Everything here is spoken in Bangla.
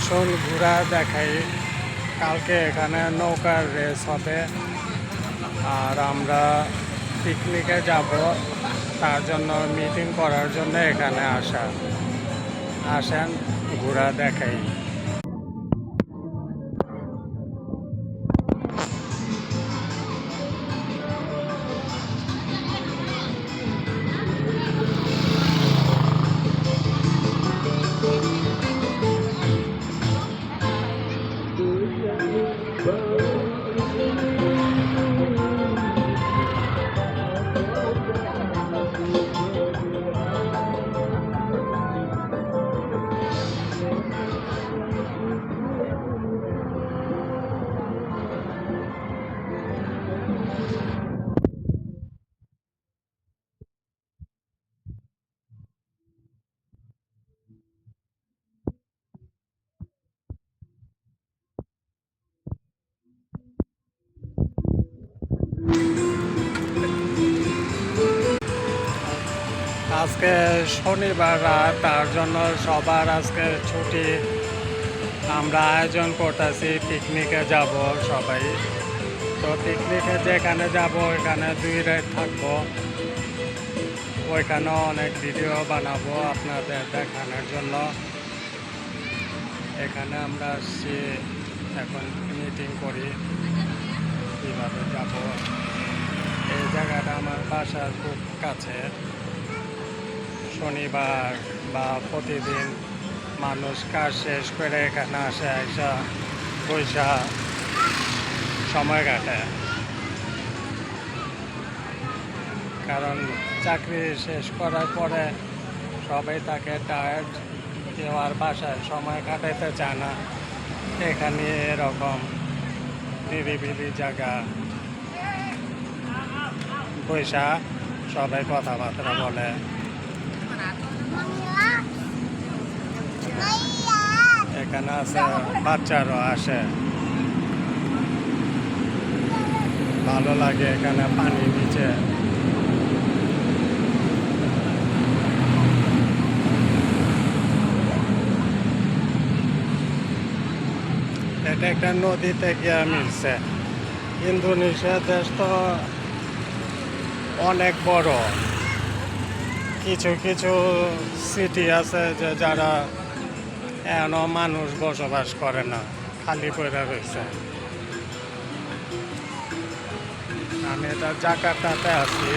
আসল ঘোড়া দেখাই। কালকে এখানে নৌকার রেস হবে আর আমরা পিকনিকে যাব, তার জন্য মিটিং করার জন্য এখানে আসেন ঘোড়া দেখাই। আজকে শনিবার রাত, তার জন্য সবার আজকে ছুটি। আমরা আয়োজন করতেছি পিকনিকে যাব সবাই। তো পিকনিকে যেখানে যাব ওইখানে 2 রাত থাকবো। ওইখানেও অনেক ভিডিও বানাবো আপনাদের দেখানোর জন্য। এখানে আমরা আসছি, এখন মিটিং করি কীভাবে যাব। এই জায়গাটা আমার বাসার খুব কাছে। শনিবার বা প্রতিদিন মানুষ কাজ শেষ করে এখানে এসা পয়সা সময় কাটে, কারণ চাকরি শেষ করার পরে সবাই তাকে টায়ার্ড, কেউ আর বাসায় সময় কাটাইতে চায় না। এখানে এরকম নিরিবিলি জায়গা, পয়সা সবাই কথাবার্তা বলে। এখানে আছে বাচ্চারাও আসে, ভালো লাগে এখানে পানির নিচে। এটা একটা নদীতে গিয়ে মিলছে। ইন্দোনেশিয়া দেশ তো অনেক বড়। কিছু কিছু সিটি আছে যে যারা এখনো মানুষ বসবাস করে না, খালি পড়ে রয়েছে। আমি এটা জাকার্তাতে আছি।